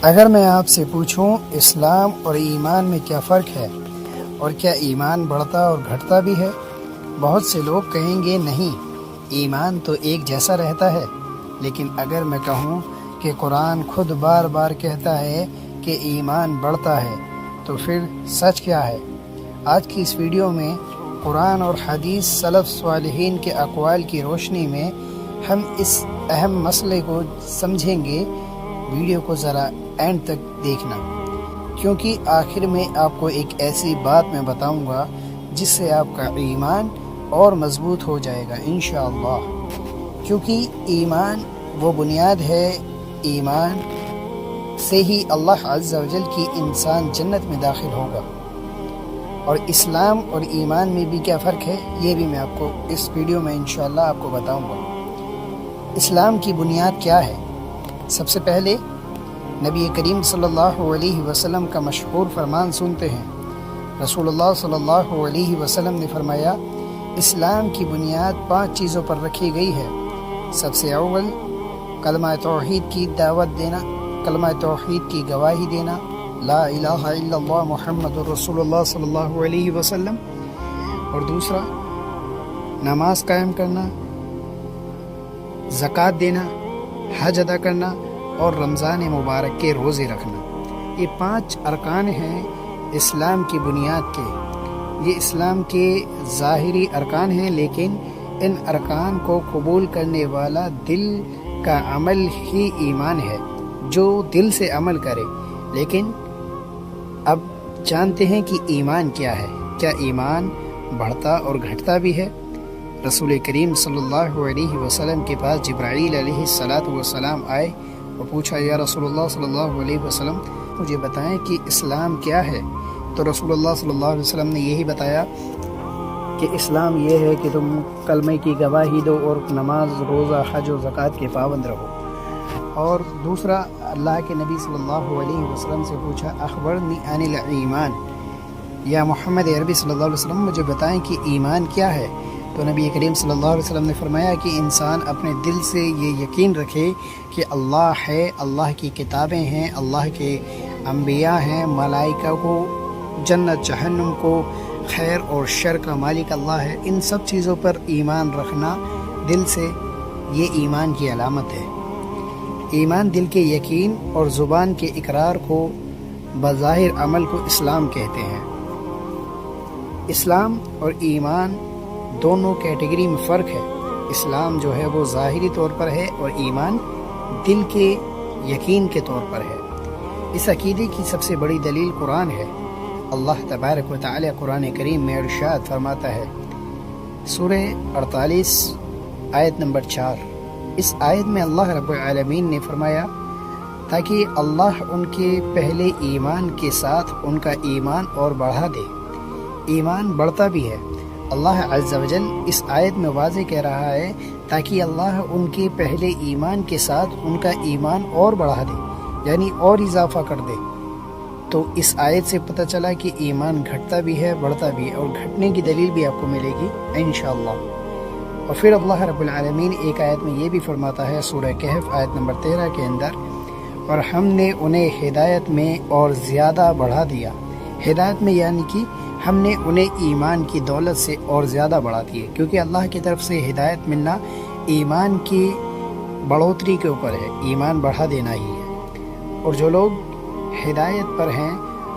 اگر میں آپ سے پوچھوں اسلام اور ایمان میں کیا فرق ہے اور کیا ایمان بڑھتا اور گھٹتا بھی ہے، بہت سے لوگ کہیں گے نہیں، ایمان تو ایک جیسا رہتا ہے۔ لیکن اگر میں کہوں کہ قرآن خود بار بار کہتا ہے کہ ایمان بڑھتا ہے، تو پھر سچ کیا ہے؟ آج کی اس ویڈیو میں قرآن اور حدیث سلف صالحین کے اقوال کی روشنی میں ہم اس اہم مسئلے کو سمجھیں گے۔ ویڈیو کو ذرا اینڈ تک دیکھنا، کیونکہ آخر میں آپ کو ایک ایسی بات میں بتاؤں گا جس سے آپ کا ایمان اور مضبوط ہو جائے گا انشاءاللہ۔ کیونکہ ایمان وہ بنیاد ہے، ایمان سے ہی اللہ عز و جل کی انسان جنت میں داخل ہوگا۔ اور اسلام اور ایمان میں بھی کیا فرق ہے، یہ بھی میں آپ کو اس ویڈیو میں انشاءاللہ آپ کو بتاؤں گا۔ اسلام کی بنیاد کیا ہے؟ سب سے پہلے نبی کریم صلی اللہ علیہ وسلم کا مشہور فرمان سنتے ہیں۔ رسول اللہ صلی اللہ علیہ وسلم نے فرمایا، اسلام کی بنیاد 5 چیزوں پر رکھی گئی ہے۔ سب سے اول کلمہ توحید کی دعوت دینا، کلمہ توحید کی گواہی دینا، لا الہ الا اللہ محمد رسول اللہ صلی اللہ علیہ وسلم۔ اور دوسرا نماز قائم کرنا، زکوٰۃ دینا، حج ادا کرنا اور رمضان مبارک کے روزے رکھنا۔ یہ 5 ارکان ہیں اسلام کی بنیاد کے۔ یہ اسلام کے ظاہری ارکان ہیں، لیکن ان ارکان کو قبول کرنے والا دل کا عمل ہی ایمان ہے، جو دل سے عمل کرے۔ لیکن اب جانتے ہیں کہ ایمان کیا ہے۔ کیا ایمان بڑھتا اور گھٹتا بھی ہے؟ رسول کریم صلی اللہ علیہ وسلم کے پاس جبرائیل علیہ السلام آئے اور پوچھا، یا رسول اللہ صلی اللہ علیہ وسلم مجھے بتائیں کہ اسلام کیا ہے؟ تو رسول اللہ صلی اللہ علیہ وسلم نے یہی بتایا کہ اسلام یہ ہے کہ تم کلمے کی گواہی دو اور نماز، روزہ، حج و زکوٰۃ کے پابند رہو۔ اور دوسرا اللہ کے نبی صلی اللہ علیہ وسلم سے پوچھا، اخبرنی عن الایمان، یا محمد عربی صلی اللہ علیہ وسلم مجھے بتائیں کہ ایمان کیا ہے؟ تو نبی کریم صلی اللہ علیہ وسلم نے فرمایا کہ انسان اپنے دل سے یہ یقین رکھے کہ اللہ ہے، اللہ کی کتابیں ہیں، اللہ کے انبیاء ہیں، ملائکہ کو، جنت جہنم کو، خیر اور شر کا مالک اللہ ہے۔ ان سب چیزوں پر ایمان رکھنا دل سے، یہ ایمان کی علامت ہے۔ ایمان دل کے یقین اور زبان کے اقرار کو، بظاہر عمل کو اسلام کہتے ہیں۔ اسلام اور ایمان دونوں کیٹیگری میں فرق ہے۔ اسلام جو ہے وہ ظاہری طور پر ہے اور ایمان دل کے یقین کے طور پر ہے۔ اس عقیدے کی سب سے بڑی دلیل قرآن ہے۔ اللہ تبارک و تعالی قرآن کریم میں ارشاد فرماتا ہے، سورہ 48 آیت نمبر 4۔ اس آیت میں اللہ رب العالمین نے فرمایا، تاکہ اللہ ان کے پہلے ایمان کے ساتھ ان کا ایمان اور بڑھا دے۔ ایمان بڑھتا بھی ہے۔ اللہ عز و جل اس آیت میں واضح کہہ رہا ہے تاکہ اللہ ان کے پہلے ایمان کے ساتھ ان کا ایمان اور بڑھا دے، یعنی اور اضافہ کر دے۔ تو اس آیت سے پتہ چلا کہ ایمان گھٹتا بھی ہے، بڑھتا بھی ہے، اور گھٹنے کی دلیل بھی آپ کو ملے گی انشاءاللہ۔ اور پھر اللہ رب العالمین ایک آیت میں یہ بھی فرماتا ہے، سورہ کہف آیت نمبر 13 کے اندر، اور ہم نے انہیں ہدایت میں اور زیادہ بڑھا دیا۔ ہدایت میں یعنی کہ ہم نے انہیں ایمان کی دولت سے اور زیادہ بڑھا دیے، کیونکہ اللہ کی طرف سے ہدایت ملنا ایمان کی بڑھوتری کے اوپر ہے، ایمان بڑھا دینا ہی ہے۔ اور جو لوگ ہدایت پر ہیں،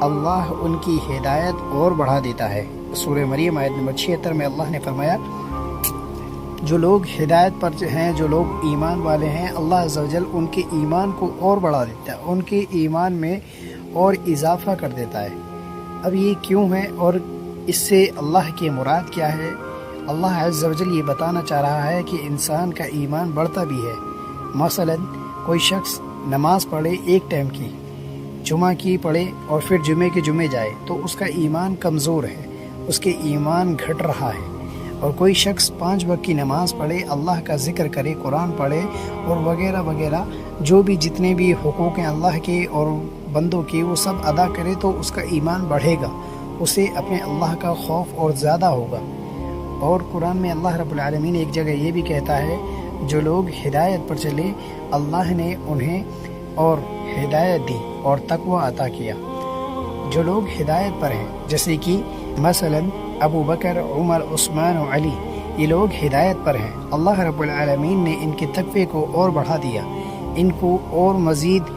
اللہ ان کی ہدایت اور بڑھا دیتا ہے۔ سورہ مریم آیت نمبر 76 میں اللہ نے فرمایا، جو لوگ ہدایت پر ہیں، جو لوگ ایمان والے ہیں، اللہ عز و جل ان کے ایمان کو اور بڑھا دیتا ہے، ان کے ایمان میں اور اضافہ کر دیتا ہے۔ اب یہ کیوں ہے اور اس سے اللہ کی مراد کیا ہے؟ اللہ عز و جل یہ بتانا چاہ رہا ہے کہ انسان کا ایمان بڑھتا بھی ہے۔ مثلا کوئی شخص نماز پڑھے ایک ٹائم کی، جمعہ کی پڑھے اور پھر جمعے کے جمعے جائے، تو اس کا ایمان کمزور ہے، اس کے ایمان گھٹ رہا ہے۔ اور کوئی شخص 5 وقت کی نماز پڑھے، اللہ کا ذکر کرے، قرآن پڑھے اور وغیرہ وغیرہ، جو بھی جتنے بھی حقوق ہیں اللہ کے اور بندوں کی، وہ سب ادا کرے، تو اس کا ایمان بڑھے گا، اسے اپنے اللہ کا خوف اور زیادہ ہوگا۔ اور قرآن میں اللہ رب العالمین ایک جگہ یہ بھی کہتا ہے، جو لوگ ہدایت پر چلے اللہ نے انہیں اور ہدایت دی اور تقوی عطا کیا۔ جو لوگ ہدایت پر ہیں جیسے کہ مثلا ابو بکر، عمر، عثمان و علی، یہ لوگ ہدایت پر ہیں، اللہ رب العالمین نے ان کے تقوی کو اور بڑھا دیا، ان کو اور مزید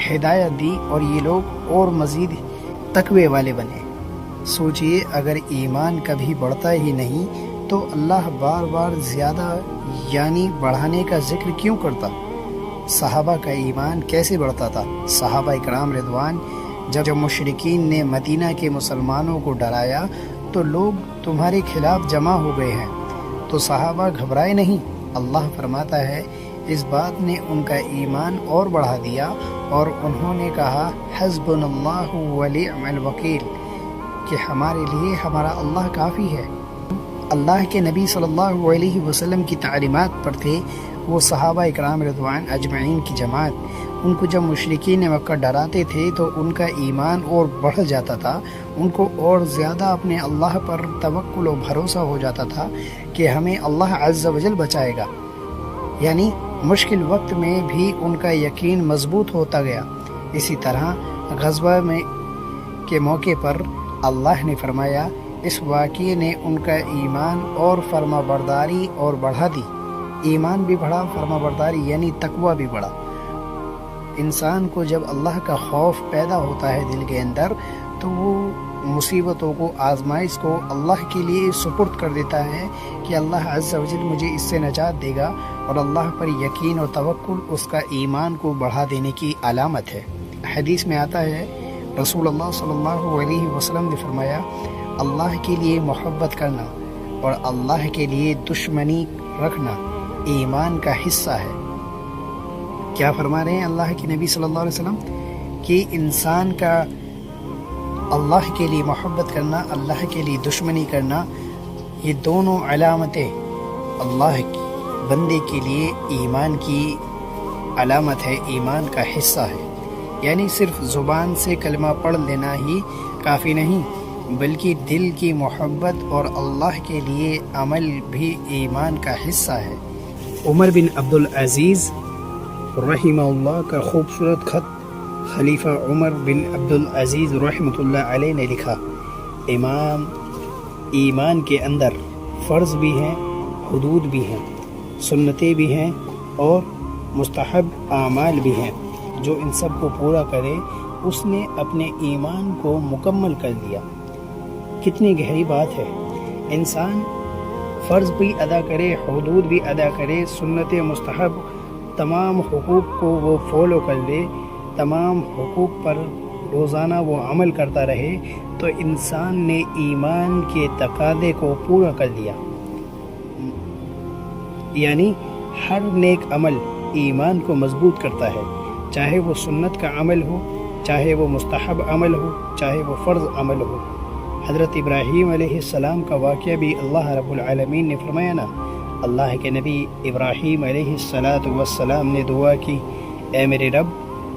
ہدایت دی اور یہ لوگ اور مزید تقوی والے بنے۔ سوچئے اگر ایمان کبھی بڑھتا ہی نہیں تو اللہ بار بار زیادہ یعنی بڑھانے کا ذکر کیوں کرتا؟ صحابہ کا ایمان کیسے بڑھتا تھا؟ صحابہ اکرام رضوان جب مشرکین نے مدینہ کے مسلمانوں کو ڈرایا تو لوگ تمہارے خلاف جمع ہو گئے ہیں، تو صحابہ گھبرائے نہیں۔ اللہ فرماتا ہے اس بات نے ان کا ایمان اور بڑھا دیا اور انہوں نے کہا حسبنا اللہ ونعم الوکیل، کہ ہمارے لیے ہمارا اللہ کافی ہے۔ اللہ کے نبی صلی اللہ علیہ وسلم کی تعلیمات پر تھے وہ صحابہ اکرام رضوان اجمعین کی جماعت۔ ان کو جب مشرکین مکہ ڈراتے تھے تو ان کا ایمان اور بڑھ جاتا تھا، ان کو اور زیادہ اپنے اللہ پر توکل و بھروسہ ہو جاتا تھا کہ ہمیں اللہ عز و جل بچائے گا، یعنی مشکل وقت میں بھی ان کا یقین مضبوط ہوتا گیا۔ اسی طرح غزوہ میں کے موقع پر اللہ نے فرمایا اس واقعے نے ان کا ایمان اور فرما برداری اور بڑھا دی۔ ایمان بھی بڑھا، فرما برداری یعنی تقوی بھی بڑھا۔ انسان کو جب اللہ کا خوف پیدا ہوتا ہے دل کے اندر تو وہ مصیبتوں کو، آزمائش کو اللہ کے لیے سپرد کر دیتا ہے کہ اللہ عز و جل مجھے اس سے نجات دے گا، اور اللہ پر یقین اور توکل اس کا ایمان کو بڑھا دینے کی علامت ہے۔ حدیث میں آتا ہے رسول اللہ صلی اللہ علیہ وسلم نے فرمایا اللہ کے لیے محبت کرنا اور اللہ کے لیے دشمنی رکھنا ایمان کا حصہ ہے۔ کیا فرما رہے ہیں اللہ کے نبی صلی اللہ علیہ وسلم؟ کہ انسان کا اللہ کے لیے محبت کرنا، اللہ کے لیے دشمنی کرنا، یہ دونوں علامتیں اللہ کی بندے کے لیے ایمان کی علامت ہے، ایمان کا حصہ ہے۔ یعنی صرف زبان سے کلمہ پڑھ لینا ہی کافی نہیں، بلکہ دل کی محبت اور اللہ کے لیے عمل بھی ایمان کا حصہ ہے۔ عمر بن عبدالعزیز رحمہ اللہ کا خوبصورت خط خلیفہ عمر بن عبدالعزیز رحمۃ اللہ علیہ نے لکھا، ایمان کے اندر فرض بھی ہیں، حدود بھی ہیں، سنتیں بھی ہیں اور مستحب اعمال بھی ہیں۔ جو ان سب کو پورا کرے اس نے اپنے ایمان کو مکمل کر دیا۔ کتنی گہری بات ہے۔ انسان فرض بھی ادا کرے، حدود بھی ادا کرے، سنت مستحب تمام حقوق کو وہ فالو کر لے، تمام حقوق پر روزانہ وہ عمل کرتا رہے تو انسان نے ایمان کے تقاضے کو پورا کر لیا۔ یعنی ہر نیک عمل ایمان کو مضبوط کرتا ہے، چاہے وہ سنت کا عمل ہو، چاہے وہ مستحب عمل ہو، چاہے وہ فرض عمل ہو۔ حضرت ابراہیم علیہ السلام کا واقعہ بھی اللہ رب العالمین نے فرمایا نا، اللہ کے نبی ابراہیم علیہ السلام نے دعا کی، اے میرے رب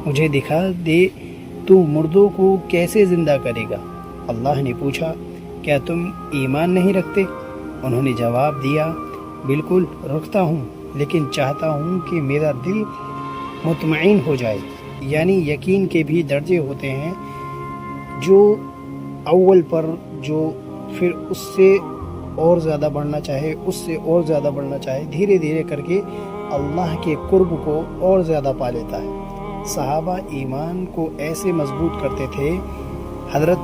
مجھے دکھا دے تو مردوں کو کیسے زندہ کرے گا۔ اللہ نے پوچھا کیا تم ایمان نہیں رکھتے؟ انہوں نے جواب دیا بالکل رکھتا ہوں، لیکن چاہتا ہوں کہ میرا دل مطمئن ہو جائے۔ یعنی یقین کے بھی درجے ہوتے ہیں، جو اول پر جو پھر اس سے اور زیادہ بڑھنا چاہے، اس سے اور زیادہ بڑھنا چاہے، دھیرے دھیرے کر کے اللہ کے قرب کو اور زیادہ پا لیتا ہے۔ صحابہ ایمان کو ایسے مضبوط کرتے تھے، حضرت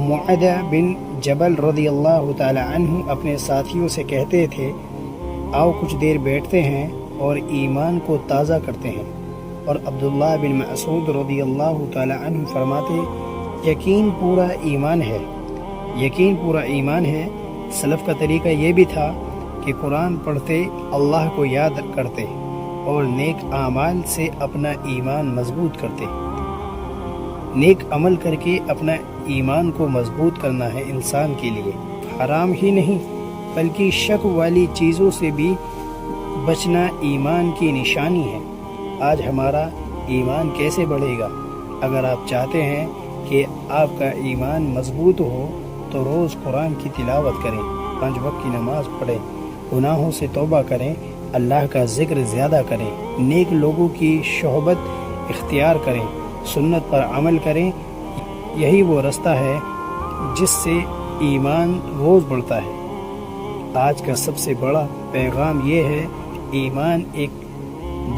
معاذ بن جبل رضی اللہ تعالی عنہ اپنے ساتھیوں سے کہتے تھے آؤ کچھ دیر بیٹھتے ہیں اور ایمان کو تازہ کرتے ہیں، اور عبداللہ بن مسعود رضی اللہ تعالی عنہ فرماتے یقین پورا ایمان ہے، یقین پورا ایمان ہے۔ سلف کا طریقہ یہ بھی تھا کہ قرآن پڑھتے اللہ کو یاد کرتے اور نیک اعمال سے اپنا ایمان مضبوط کرتے۔ نیک عمل کر کے اپنا ایمان کو مضبوط کرنا ہے انسان کے لیے، حرام ہی نہیں بلکہ شک والی چیزوں سے بھی بچنا ایمان کی نشانی ہے۔ آج ہمارا ایمان کیسے بڑھے گا؟ اگر آپ چاہتے ہیں کہ آپ کا ایمان مضبوط ہو تو روز قرآن کی تلاوت کریں، 5 وقت کی نماز پڑھیں، گناہوں سے توبہ کریں، اللہ کا ذکر زیادہ کریں، نیک لوگوں کی صحبت اختیار کریں، سنت پر عمل کریں، یہی وہ رستہ ہے جس سے ایمان روز بڑھتا ہے۔ آج کا سب سے بڑا پیغام یہ ہے، ایمان ایک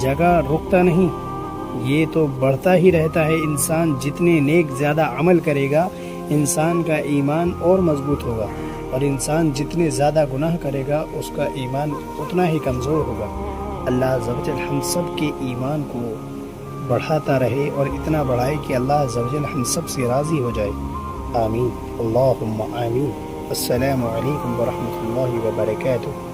جگہ رکتا نہیں، یہ تو بڑھتا ہی رہتا ہے۔ انسان جتنے نیک زیادہ عمل کرے گا، انسان کا ایمان اور مضبوط ہوگا، اور انسان جتنے زیادہ گناہ کرے گا اس کا ایمان اتنا ہی کمزور ہوگا۔ اللہ عز و جل ہم سب کے ایمان کو بڑھاتا رہے اور اتنا بڑھائے کہ اللہ عز و جل ہم سب سے راضی ہو جائے۔ آمین، اللہم آمین۔ السلام علیکم ورحمۃ اللہ وبرکاتہ۔